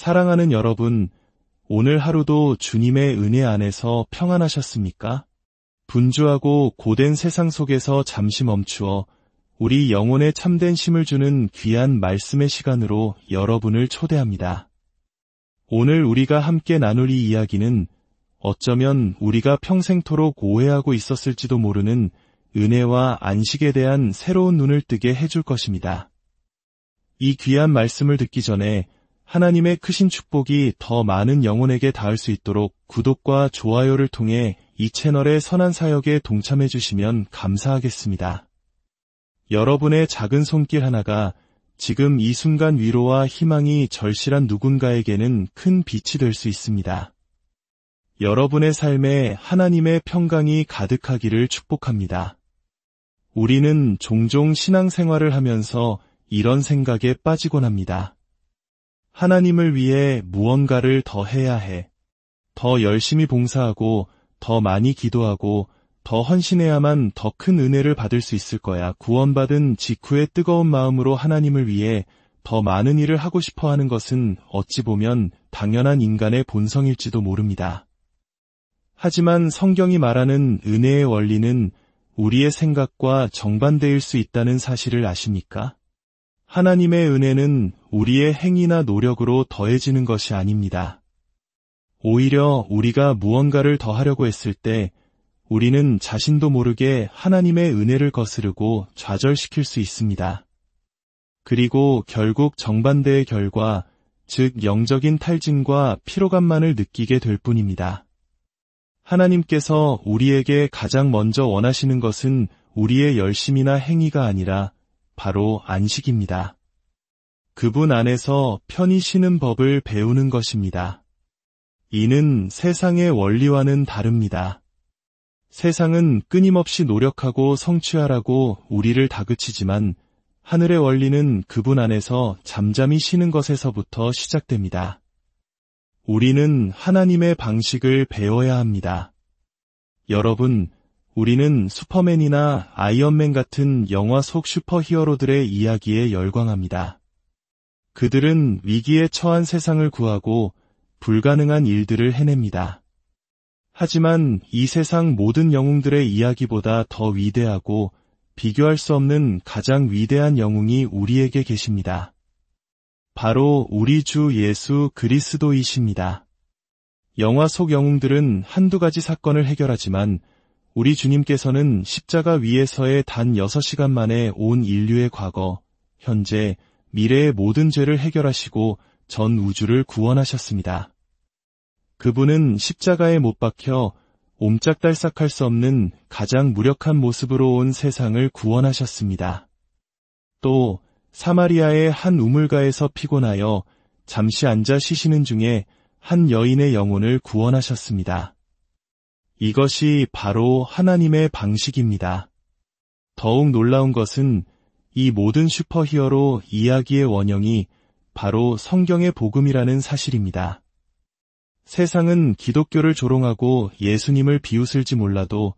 사랑하는 여러분, 오늘 하루도 주님의 은혜 안에서 평안하셨습니까? 분주하고 고된 세상 속에서 잠시 멈추어 우리 영혼에 참된 쉼을 주는 귀한 말씀의 시간으로 여러분을 초대합니다. 오늘 우리가 함께 나눌 이 이야기는 어쩌면 우리가 평생토록 오해하고 있었을지도 모르는 은혜와 안식에 대한 새로운 눈을 뜨게 해줄 것입니다. 이 귀한 말씀을 듣기 전에 하나님의 크신 축복이 더 많은 영혼에게 닿을 수 있도록 구독과 좋아요를 통해 이 채널의 선한 사역에 동참해 주시면 감사하겠습니다. 여러분의 작은 손길 하나가 지금 이 순간 위로와 희망이 절실한 누군가에게는 큰 빛이 될 수 있습니다. 여러분의 삶에 하나님의 평강이 가득하기를 축복합니다. 우리는 종종 신앙생활을 하면서 이런 생각에 빠지곤 합니다. 하나님을 위해 무언가를 더 해야 해. 더 열심히 봉사하고, 더 많이 기도하고, 더 헌신해야만 더 큰 은혜를 받을 수 있을 거야. 구원받은 직후의 뜨거운 마음으로 하나님을 위해 더 많은 일을 하고 싶어 하는 것은 어찌 보면 당연한 인간의 본성일지도 모릅니다. 하지만 성경이 말하는 은혜의 원리는 우리의 생각과 정반대일 수 있다는 사실을 아십니까? 하나님의 은혜는 우리의 행위나 노력으로 더해지는 것이 아닙니다. 오히려 우리가 무언가를 더 하려고 했을 때 우리는 자신도 모르게 하나님의 은혜를 거스르고 좌절시킬 수 있습니다. 그리고 결국 정반대의 결과, 즉 영적인 탈진과 피로감만을 느끼게 될 뿐입니다. 하나님께서 우리에게 가장 먼저 원하시는 것은 우리의 열심이나 행위가 아니라 바로 안식입니다. 그분 안에서 편히 쉬는 법을 배우는 것입니다. 이는 세상의 원리와는 다릅니다. 세상은 끊임없이 노력하고 성취하라고 우리를 다그치지만 하늘의 원리는 그분 안에서 잠잠히 쉬는 것에서부터 시작됩니다. 우리는 하나님의 방식을 배워야 합니다. 여러분, 우리는 슈퍼맨이나 아이언맨 같은 영화 속 슈퍼히어로들의 이야기에 열광합니다. 그들은 위기에 처한 세상을 구하고 불가능한 일들을 해냅니다. 하지만 이 세상 모든 영웅들의 이야기보다 더 위대하고 비교할 수 없는 가장 위대한 영웅이 우리에게 계십니다. 바로 우리 주 예수 그리스도이십니다. 영화 속 영웅들은 한두 가지 사건을 해결하지만 우리 주님께서는 십자가 위에서의 단 6시간 만에 온 인류의 과거, 현재, 미래의 모든 죄를 해결하시고 전 우주를 구원하셨습니다. 그분은 십자가에 못 박혀 옴짝달싹할 수 없는 가장 무력한 모습으로 온 세상을 구원하셨습니다. 또 사마리아의 한 우물가에서 피곤하여 잠시 앉아 쉬시는 중에 한 여인의 영혼을 구원하셨습니다. 이것이 바로 하나님의 방식입니다. 더욱 놀라운 것은 이 모든 슈퍼히어로 이야기의 원형이 바로 성경의 복음이라는 사실입니다. 세상은 기독교를 조롱하고 예수님을 비웃을지 몰라도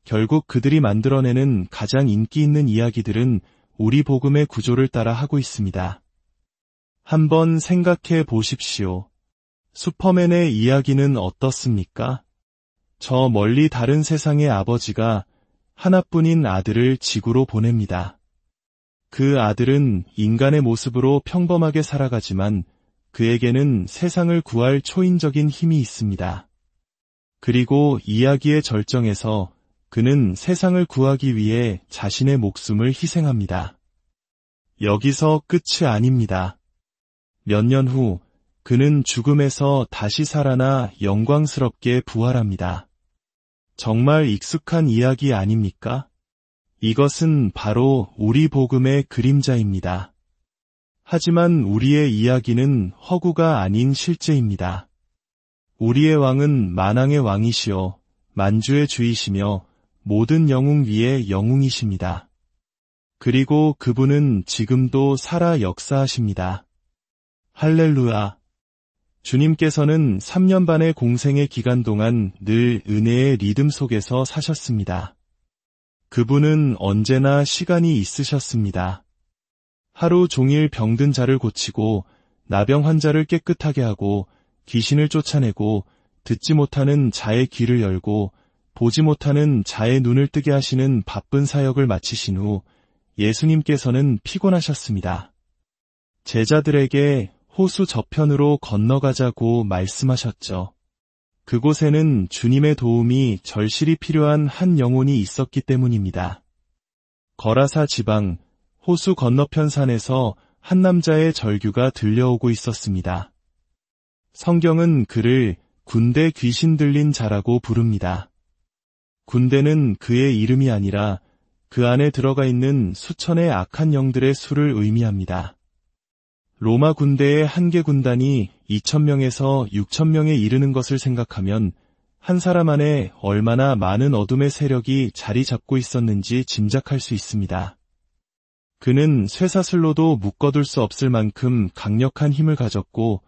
결국 그들이 만들어내는 가장 인기 있는 이야기들은 우리 복음의 구조를 따라 하고 있습니다. 한번 생각해 보십시오. 슈퍼맨의 이야기는 어떻습니까? 저 멀리 다른 세상의 아버지가 하나뿐인 아들을 지구로 보냅니다. 그 아들은 인간의 모습으로 평범하게 살아가지만 그에게는 세상을 구할 초인적인 힘이 있습니다. 그리고 이야기의 절정에서 그는 세상을 구하기 위해 자신의 목숨을 희생합니다. 여기서 끝이 아닙니다. 몇 년 후 그는 죽음에서 다시 살아나 영광스럽게 부활합니다. 정말 익숙한 이야기 아닙니까? 이것은 바로 우리 복음의 그림자입니다. 하지만 우리의 이야기는 허구가 아닌 실제입니다. 우리의 왕은 만왕의 왕이시여 만주의 주이시며 모든 영웅 위의 영웅이십니다. 그리고 그분은 지금도 살아 역사하십니다. 할렐루야. 주님께서는 3년 반의 공생의 기간 동안 늘 은혜의 리듬 속에서 사셨습니다. 그분은 언제나 시간이 있으셨습니다. 하루 종일 병든 자를 고치고 나병 환자를 깨끗하게 하고 귀신을 쫓아내고 듣지 못하는 자의 귀를 열고 보지 못하는 자의 눈을 뜨게 하시는 바쁜 사역을 마치신 후 예수님께서는 피곤하셨습니다. 제자들에게 호수 저편으로 건너가자고 말씀하셨죠. 그곳에는 주님의 도움이 절실히 필요한 한 영혼이 있었기 때문입니다. 거라사 지방 호수 건너편 산에서 한 남자의 절규가 들려오고 있었습니다. 성경은 그를 군대 귀신 들린 자라고 부릅니다. 군대는 그의 이름이 아니라 그 안에 들어가 있는 수천의 악한 영들의 수를 의미합니다. 로마 군대의 한 개 군단이 2,000명에서 6,000명에 이르는 것을 생각하면 한 사람 안에 얼마나 많은 어둠의 세력이 자리 잡고 있었는지 짐작할 수 있습니다. 그는 쇠사슬로도 묶어둘 수 없을 만큼 강력한 힘을 가졌고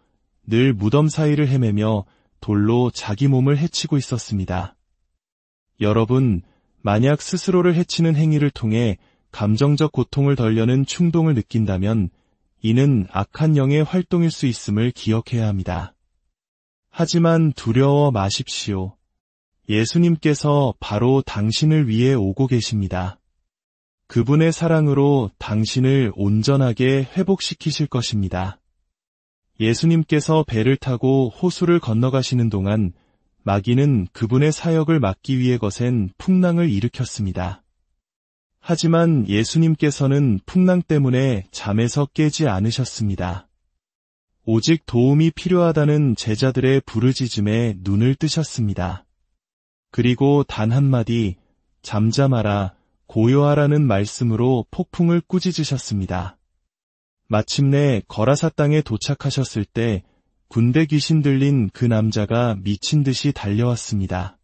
늘 무덤 사이를 헤매며 돌로 자기 몸을 해치고 있었습니다. 여러분, 만약 스스로를 해치는 행위를 통해 감정적 고통을 덜려는 충동을 느낀다면 이는 악한 영의 활동일 수 있음을 기억해야 합니다. 하지만 두려워 마십시오. 예수님께서 바로 당신을 위해 오고 계십니다. 그분의 사랑으로 당신을 온전하게 회복시키실 것입니다. 예수님께서 배를 타고 호수를 건너가시는 동안 마귀는 그분의 사역을 막기 위해 거센 풍랑을 일으켰습니다. 하지만 예수님께서는 풍랑 때문에 잠에서 깨지 않으셨습니다. 오직 도움이 필요하다는 제자들의 부르짖음에 눈을 뜨셨습니다. 그리고 단 한마디 잠잠하라, 고요하라는 말씀으로 폭풍을 꾸짖으셨습니다. 마침내 거라사 땅에 도착하셨을 때 군대 귀신 들린 그 남자가 미친 듯이 달려왔습니다.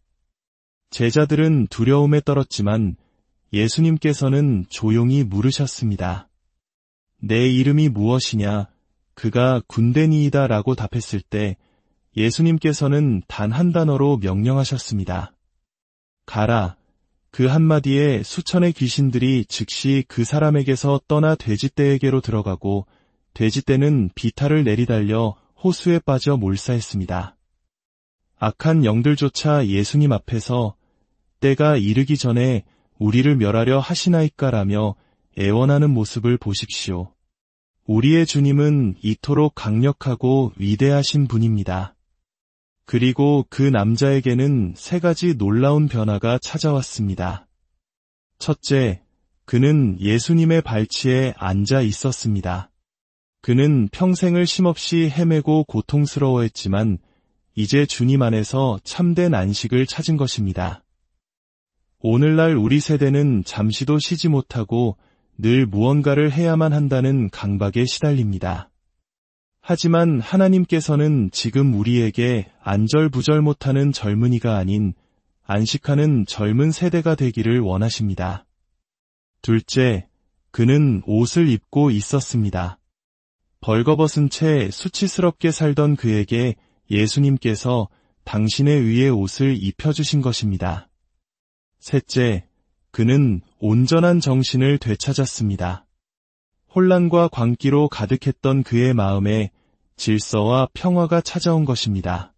제자들은 두려움에 떨었지만 예수님께서는 조용히 물으셨습니다. 내 이름이 무엇이냐? 그가 군대니이다 라고 답했을 때 예수님께서는 단 한 단어로 명령하셨습니다. 가라. 그 한마디에 수천의 귀신들이 즉시 그 사람에게서 떠나 돼지떼에게로 들어가고 돼지떼는 비탈을 내리달려 호수에 빠져 몰사했습니다. 악한 영들조차 예수님 앞에서 때가 이르기 전에 우리를 멸하려 하시나이까라며 애원하는 모습을 보십시오. 우리의 주님은 이토록 강력하고 위대하신 분입니다. 그리고 그 남자에게는 세 가지 놀라운 변화가 찾아왔습니다. 첫째, 그는 예수님의 발치에 앉아 있었습니다. 그는 평생을 쉼없이 헤매고 고통스러워했지만 이제 주님 안에서 참된 안식을 찾은 것입니다. 오늘날 우리 세대는 잠시도 쉬지 못하고 늘 무언가를 해야만 한다는 강박에 시달립니다. 하지만 하나님께서는 지금 우리에게 안절부절 못하는 젊은이가 아닌 안식하는 젊은 세대가 되기를 원하십니다. 둘째, 그는 옷을 입고 있었습니다. 벌거벗은 채 수치스럽게 살던 그에게 예수님께서 당신의 의의 옷을 입혀주신 것입니다. 셋째, 그는 온전한 정신을 되찾았습니다. 혼란과 광기로 가득했던 그의 마음에 질서와 평화가 찾아온 것입니다.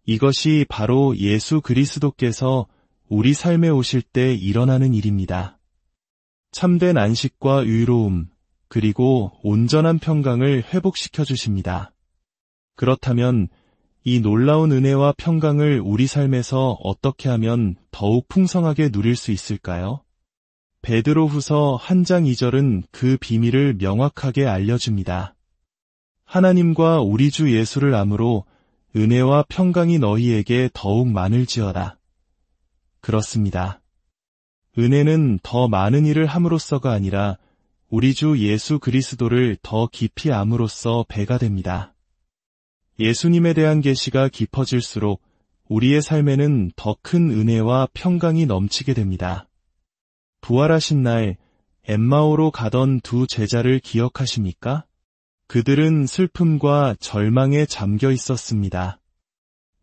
이것이 바로 예수 그리스도께서 우리 삶에 오실 때 일어나는 일입니다. 참된 안식과 의로움, 그리고 온전한 평강을 회복시켜 주십니다. 그렇다면 이 놀라운 은혜와 평강을 우리 삶에서 어떻게 하면 더욱 풍성하게 누릴 수 있을까요? 베드로후서 1장 2절은 그 비밀을 명확하게 알려줍니다. 하나님과 우리 주 예수를 암으로 은혜와 평강이 너희에게 더욱 많을지어다. 그렇습니다. 은혜는 더 많은 일을 함으로써가 아니라 우리 주 예수 그리스도를 더 깊이 암으로써 배가 됩니다. 예수님에 대한 계시가 깊어질수록 우리의 삶에는 더 큰 은혜와 평강이 넘치게 됩니다. 부활하신 날 엠마오로 가던 두 제자를 기억하십니까? 그들은 슬픔과 절망에 잠겨 있었습니다.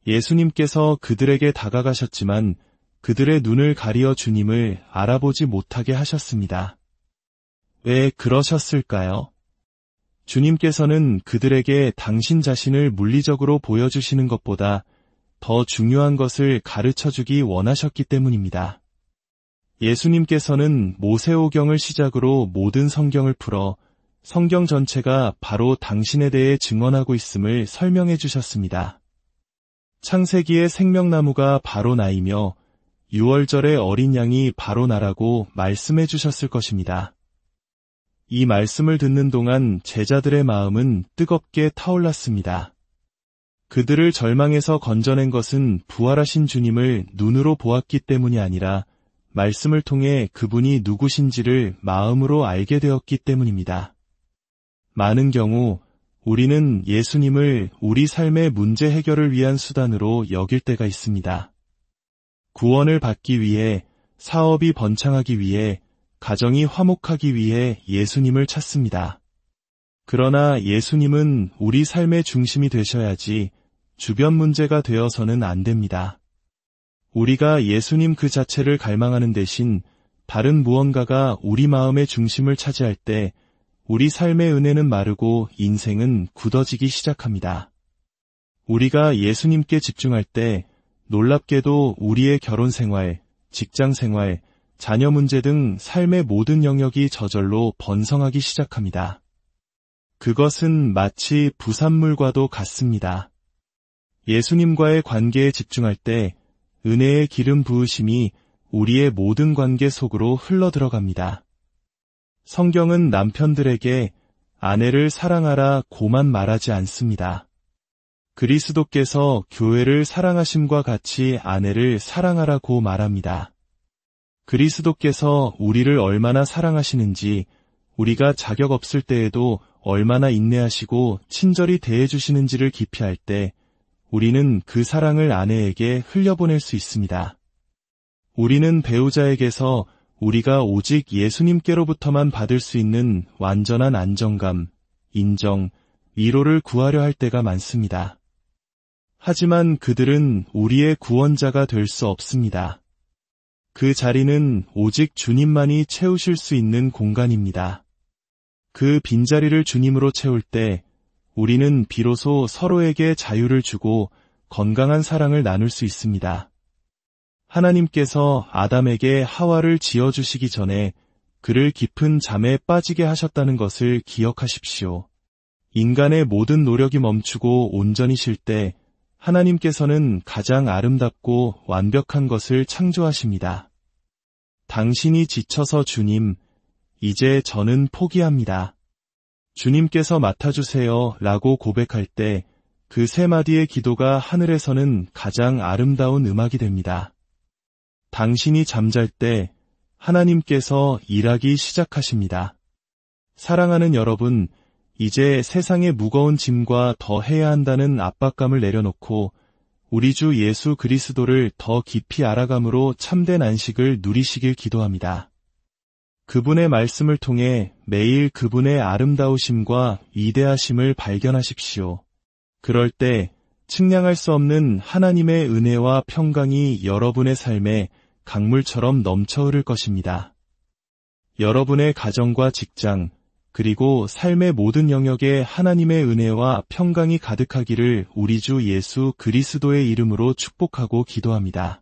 예수님께서 그들에게 다가가셨지만 그들의 눈을 가리어 주님을 알아보지 못하게 하셨습니다. 왜 그러셨을까요? 주님께서는 그들에게 당신 자신을 물리적으로 보여주시는 것보다 더 중요한 것을 가르쳐주기 원하셨기 때문입니다. 예수님께서는 모세오경을 시작으로 모든 성경을 풀어 성경 전체가 바로 당신에 대해 증언하고 있음을 설명해 주셨습니다. 창세기의 생명나무가 바로 나이며 유월절의 어린 양이 바로 나라고 말씀해 주셨을 것입니다. 이 말씀을 듣는 동안 제자들의 마음은 뜨겁게 타올랐습니다. 그들을 절망에서 건져낸 것은 부활하신 주님을 눈으로 보았기 때문이 아니라 말씀을 통해 그분이 누구신지를 마음으로 알게 되었기 때문입니다. 많은 경우 우리는 예수님을 우리 삶의 문제 해결을 위한 수단으로 여길 때가 있습니다. 구원을 받기 위해, 사업이 번창하기 위해, 가정이 화목하기 위해 예수님을 찾습니다. 그러나 예수님은 우리 삶의 중심이 되셔야지 주변 문제가 되어서는 안 됩니다. 우리가 예수님 그 자체를 갈망하는 대신 다른 무언가가 우리 마음의 중심을 차지할 때 우리 삶의 은혜는 마르고 인생은 굳어지기 시작합니다. 우리가 예수님께 집중할 때 놀랍게도 우리의 결혼 생활, 직장 생활, 자녀 문제 등 삶의 모든 영역이 저절로 번성하기 시작합니다. 그것은 마치 부산물과도 같습니다. 예수님과의 관계에 집중할 때 은혜의 기름 부으심이 우리의 모든 관계 속으로 흘러들어갑니다. 성경은 남편들에게 아내를 사랑하라 고만 말하지 않습니다. 그리스도께서 교회를 사랑하심과 같이 아내를 사랑하라고 말합니다. 그리스도께서 우리를 얼마나 사랑하시는지, 우리가 자격 없을 때에도 얼마나 인내하시고 친절히 대해주시는지를 깊이 알 때 우리는 그 사랑을 아내에게 흘려보낼 수 있습니다. 우리는 배우자에게서 우리가 오직 예수님께로부터만 받을 수 있는 완전한 안정감, 인정, 위로를 구하려 할 때가 많습니다. 하지만 그들은 우리의 구원자가 될 수 없습니다. 그 자리는 오직 주님만이 채우실 수 있는 공간입니다. 그 빈자리를 주님으로 채울 때 우리는 비로소 서로에게 자유를 주고 건강한 사랑을 나눌 수 있습니다. 하나님께서 아담에게 하와를 지어주시기 전에 그를 깊은 잠에 빠지게 하셨다는 것을 기억하십시오. 인간의 모든 노력이 멈추고 온전히 쉴 때 하나님께서는 가장 아름답고 완벽한 것을 창조하십니다. 당신이 지쳐서 주님, 이제 저는 포기합니다. 주님께서 맡아주세요 라고 고백할 때 그 세 마디의 기도가 하늘에서는 가장 아름다운 음악이 됩니다. 당신이 잠잘 때 하나님께서 일하기 시작하십니다. 사랑하는 여러분, 이제 세상의 무거운 짐과 더 해야 한다는 압박감을 내려놓고 우리 주 예수 그리스도를 더 깊이 알아감으로 참된 안식을 누리시길 기도합니다. 그분의 말씀을 통해 매일 그분의 아름다우심과 위대하심을 발견하십시오. 그럴 때 측량할 수 없는 하나님의 은혜와 평강이 여러분의 삶에 강물처럼 넘쳐 흐를 것입니다. 여러분의 가정과 직장, 그리고 삶의 모든 영역에 하나님의 은혜와 평강이 가득하기를 우리 주 예수 그리스도의 이름으로 축복하고 기도합니다.